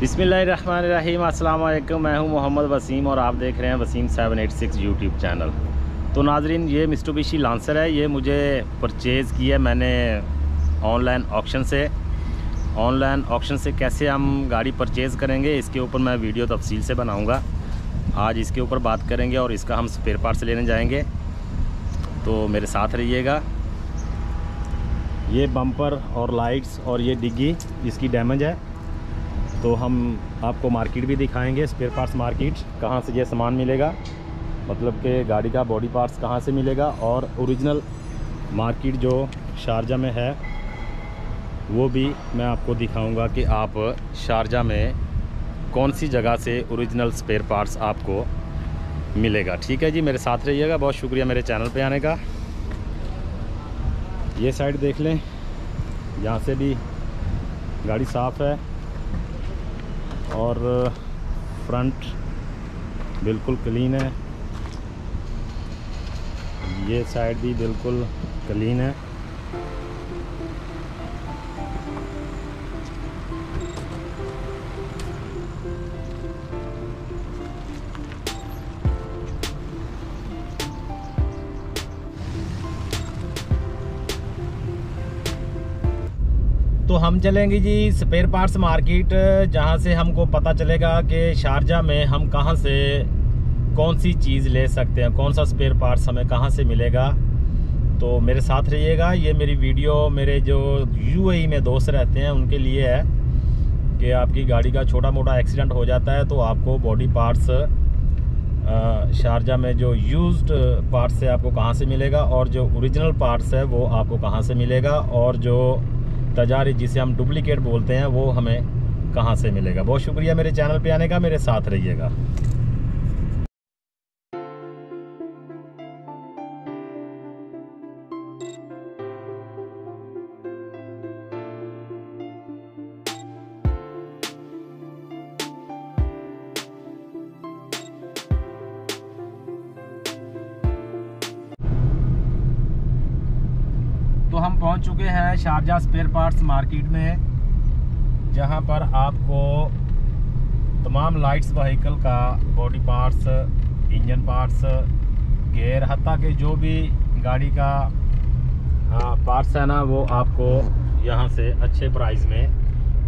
बिस्मिल्लाहिर्रहमानिर्रहीम। अस्सलाम वालेकुम। मैं हूं मोहम्मद वसीम और आप देख रहे हैं वसीम 786 यूट्यूब चैनल। तो नाजरीन, ये मित्सुबिशी लांसर है। ये मुझे परचेज़ की है मैंने ऑनलाइन ऑक्शन से कैसे हम गाड़ी परचेज़ करेंगे, इसके ऊपर मैं वीडियो तफसील से बनाऊंगा। आज इसके ऊपर बात करेंगे और इसका हम स्पेयर पार्ट्स लेने जाएंगे, तो मेरे साथ रहिएगा। ये बम्पर और लाइट्स और ये डिग्गी इसकी डैमेज है, तो हम आपको मार्केट भी दिखाएंगे, स्पेयर पार्ट्स मार्केट कहाँ से ये सामान मिलेगा, मतलब कि गाड़ी का बॉडी पार्ट्स कहाँ से मिलेगा, और ओरिजिनल मार्केट जो शारजा में है वो भी मैं आपको दिखाऊंगा कि आप शारजा में कौन सी जगह से ओरिजिनल स्पेयर पार्ट्स आपको मिलेगा। ठीक है जी, मेरे साथ रहिएगा। बहुत शुक्रिया मेरे चैनल पे आने का। ये साइड देख लें, यहाँ से भी गाड़ी साफ़ है और फ्रंट बिल्कुल क्लीन है। ये साइड भी बिल्कुल क्लीन है। तो हम चलेंगे जी स्पेयर पार्ट्स मार्केट, जहाँ से हमको पता चलेगा कि शारजा में हम कहाँ से कौन सी चीज़ ले सकते हैं, कौन सा स्पेयर पार्ट्स हमें कहाँ से मिलेगा। तो मेरे साथ रहिएगा। ये मेरी वीडियो मेरे जो यूएई में दोस्त रहते हैं उनके लिए है कि आपकी गाड़ी का छोटा मोटा एक्सीडेंट हो जाता है तो आपको बॉडी पार्ट्स शारजा में जो यूज्ड पार्ट्स है आपको कहाँ से मिलेगा, और जो ओरिजिनल पार्ट्स है वो आपको कहाँ से मिलेगा, और जो तजारी जिसे हम डुप्लीकेट बोलते हैं वो हमें कहाँ से मिलेगा। बहुत शुक्रिया मेरे चैनल पे आने का। मेरे साथ रहिएगा। तो हम पहुंच चुके हैं शारजा स्पेयर पार्ट्स मार्केट में, जहां पर आपको तमाम लाइट्स व्हीकल का body parts, engine parts, gear, हत्ता के जो भी गाड़ी का पार्ट्स है ना, वो आपको यहां से अच्छे प्राइस में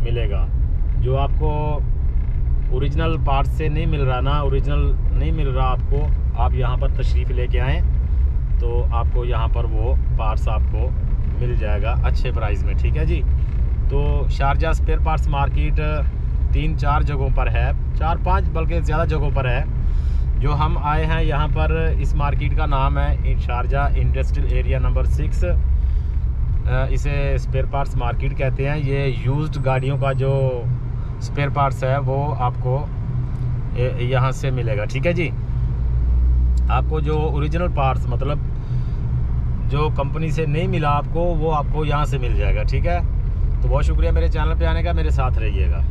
मिलेगा। जो आपको ओरिजिनल पार्ट्स से नहीं मिल रहा ना, ओरिजिनल नहीं मिल रहा आपको, आप यहां पर तशरीफ़ लेके आएँ तो आपको यहां पर वो पार्ट्स आपको मिल जाएगा अच्छे प्राइस में। ठीक है जी। तो शारजा स्पेयर पार्ट्स मार्केट 3-4 जगहों पर है, 4-5 बल्कि ज़्यादा जगहों पर है। जो हम आए हैं यहाँ पर, इस मार्केट का नाम है शारजा इंडस्ट्रियल एरिया नंबर 6। इसे स्पेयर पार्ट्स मार्केट कहते हैं। ये यूज्ड गाड़ियों का जो स्पेयर पार्ट्स है वो आपको यहाँ से मिलेगा। ठीक है जी। आपको जो ओरिजिनल पार्ट्स, मतलब जो कंपनी से नहीं मिला आपको, वो आपको यहाँ से मिल जाएगा। ठीक है। तो बहुत शुक्रिया मेरे चैनल पे आने का। मेरे साथ रहिएगा।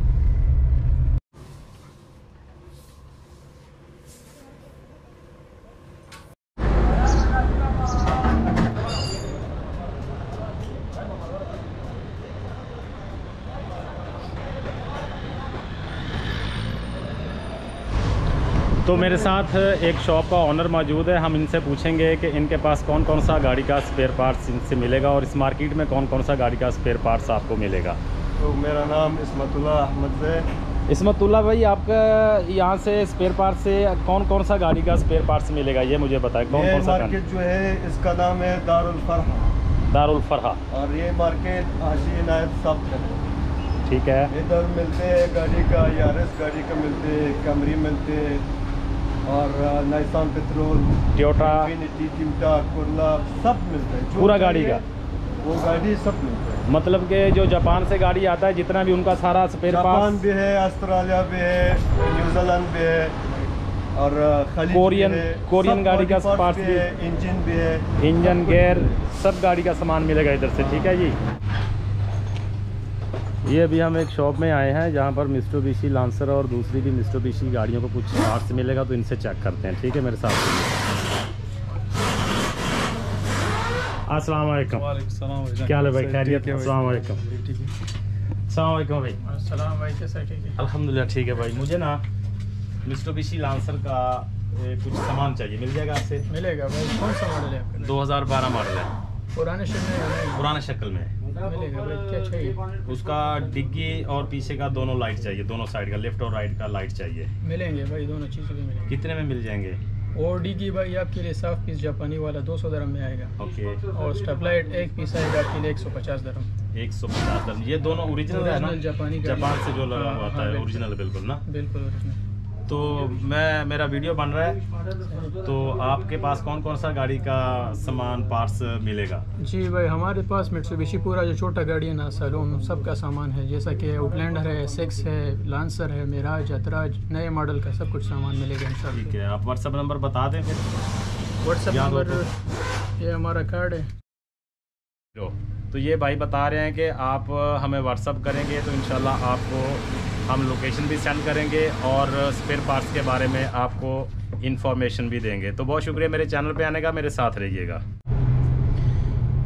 तो मेरे साथ एक शॉप का ओनर मौजूद है। हम इनसे पूछेंगे कि इनके पास कौन कौन सा गाड़ी का स्पेयर पार्ट्स इनसे मिलेगा और इस मार्केट में कौन कौन सा गाड़ी का स्पेयर पार्ट्स आपको मिलेगा। तो मेरा नाम इस्मतुल्ला अहमद है। इस्मतुल्ला भाई, आपका यहाँ से स्पेयर पार्ट्स से कौन कौन सा गाड़ी का स्पेयर पार्ट्स मिलेगा, ये मुझे बताएं। कौन कौन सा मार्केट जो है इसका नाम है दारुल फरहा, और ये मार्केट हाजी इनायत साहब का है। ठीक है। इधर मिलते हैं गाड़ी का, यारिस गाड़ी का मिलते हैं, कैमरी मिलते हैं, और नाइसान पेट्रोल, टोयोटा, टियोटा, कुर्ला, सब मिलता है। पूरा गाड़ी का वो गाड़ी सब मिलता है। मतलब कि जो जापान से गाड़ी आता है जितना भी, उनका सारा स्पेयर पार्ट्स। जापान भी है, ऑस्ट्रेलिया भी है, न्यूजीलैंड भी है, और कोरियन गाड़ी का पार्ट्स भी है, इंजन भी है, इंजन, गियर, सब गाड़ी का सामान मिलेगा इधर से। ठीक है जी। ये अभी हम एक शॉप में आए हैं जहाँ पर मित्सुबिशी लांसर और दूसरी भी मित्सुबिशी गाड़ियों को कुछ पार्ट्स मिलेगा, तो इनसे चेक करते हैं। ठीक है, मेरे साथ। अस्सलाम वालेकुम। वालेकुम सलाम। क्या हाल है भाई, खैरियत? अस्सलाम वालेकुम। अस्सलाम वालेकुम भाई। अस्सलाम भाई, कैसा है? ठीक है अल्हम्दुलिल्लाह ठीक है भाई। मुझे ना मित्सुबिशी लांसर का कुछ सामान चाहिए, मिल जाएगा आपसे? मिलेगा भाई। कौन सा मॉडल है आपका? 2012 मॉडल है। पुराने शक्ल में नहीं? पुराने शक्ल में मिलेगा भाई। क्या चाहिए? उसका डिग्गी और पीछे का दोनों लाइट चाहिए, दोनों साइड का, लेफ्ट और राइट का लाइट चाहिए। मिलेंगे भाई, दोनों चीज़ें भी मिलेंगी। कितने में मिल जाएंगे? और डिग्गी भाई आपके लिए साफ पीस जापानी वाला 200 dirham में आएगा। ओके। और स्टेपलाइट एक पीस आएगा आपके लिए 150 dirham। 150 dirham। ये दोनों ओरिजिनल है ना? जापानी जापान से जो लगा हुआ था, ओरिजिनल बिल्कुल ना? बिल्कुल ओरिजिनल। तो मेरा वीडियो बन रहा है, तो आपके पास कौन कौन सा गाड़ी का सामान पार्ट्स मिलेगा? जी भाई, हमारे पास मित्सुबिशी पूरा जो छोटा गाड़ी है ना, सैलून सबका सामान है, जैसा कि आउटलैंडर है, SX है, लांसर है, मिराज, अतराज, नए मॉडल का सब कुछ सामान मिलेगा इंशाल्लाह। ठीक है, आप व्हाट्सएप नंबर बता दें फिर। व्हाट्सएप नंबर ये हमारा कार्ड है। तो ये भाई बता रहे हैं कि आप हमें व्हाट्सअप करेंगे तो इंशाल्लाह आपको हम लोकेशन भी सेंड करेंगे और स्पेयर पार्ट्स के बारे में आपको इन्फॉर्मेशन भी देंगे। तो बहुत शुक्रिया मेरे चैनल पे आने का, मेरे साथ रहिएगा।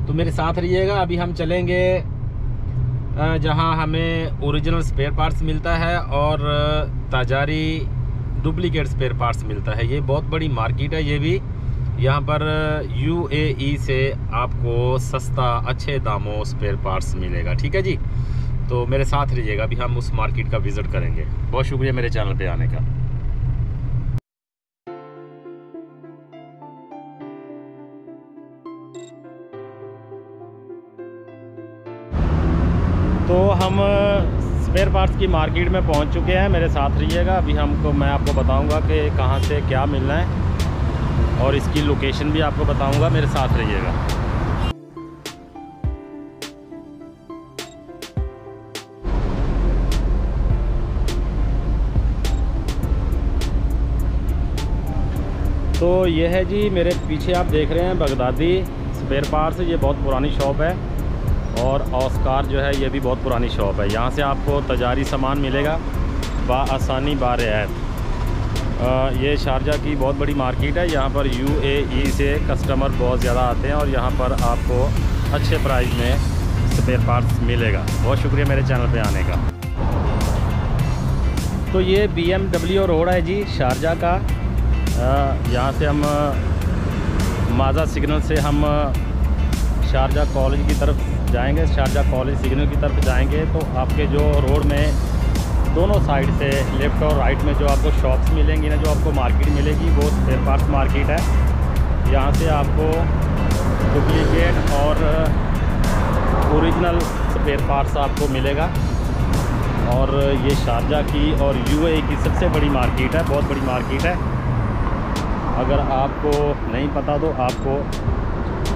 तो मेरे साथ रहिएगा। अभी हम चलेंगे जहां हमें ओरिजिनल स्पेयर पार्ट्स मिलता है और ताजारी डुप्लीकेट स्पेयर पार्ट्स मिलता है। ये बहुत बड़ी मार्केट है। ये भी यहाँ पर UAE से आपको सस्ता अच्छे दामों स्पेयर पार्ट्स मिलेगा। ठीक है जी, तो मेरे साथ रहिएगा। अभी हम उस मार्केट का विज़िट करेंगे। बहुत शुक्रिया मेरे चैनल पे आने का। तो हम स्पेयर पार्ट्स की मार्केट में पहुंच चुके हैं। मेरे साथ रहिएगा। अभी मैं आपको बताऊंगा कि कहां से क्या मिलना है और इसकी लोकेशन भी आपको बताऊंगा। मेरे साथ रहिएगा। तो ये है जी, मेरे पीछे आप देख रहे हैं बगदादी स्पेयर पार्ट्स। ये बहुत पुरानी शॉप है और ऑस्कार जो है ये भी बहुत पुरानी शॉप है। यहाँ से आपको तजारी सामान मिलेगा बआसानी बारियात। ये शारजा की बहुत बड़ी मार्केट है। यहाँ पर UAE से कस्टमर बहुत ज़्यादा आते हैं और यहाँ पर आपको अच्छे प्राइस में स्पेयर पार्ट्स मिलेगा। बहुत शुक्रिया मेरे चैनल पे आने का। तो ये BMW रोड है जी शारजा का। यहाँ से हम माजा सिग्नल से हम शारजा कॉलेज की तरफ जाएंगे। शारजा कॉलेज सिग्नल की तरफ जाएंगे तो आपके जो रोड में दोनों साइड से लेफ़्ट और राइट में जो आपको शॉप्स मिलेंगी ना, जो आपको मार्केट मिलेगी, वो स्पेयर पार्ट्स मार्केट है। यहाँ से आपको डुप्लीकेट और ओरिजिनल स्पेयर पार्ट्स आपको मिलेगा। और ये शारजा की और UAE की सबसे बड़ी मार्केट है, बहुत बड़ी मार्केट है। अगर आपको नहीं पता तो आपको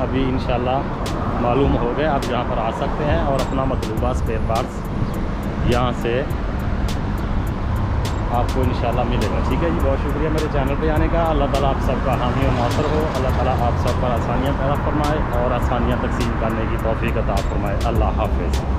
अभी इंशाल्लाह मालूम हो गया। आप यहाँ पर आ सकते हैं और अपना मतलूबा स्पेयर पार्ट्स यहाँ से आपको इंशाल्लाह मिलेगा। ठीक है जी, बहुत शुक्रिया मेरे चैनल पे आने का। अल्लाह ताला आप सबका हामी और नासर हो। अल्लाह ताला आप सब पर आसानियाँ पैदा फरमाए और आसानियाँ तकसीम करने की तौफीक अता फरमाए। अल्लाह हाफ़िज़।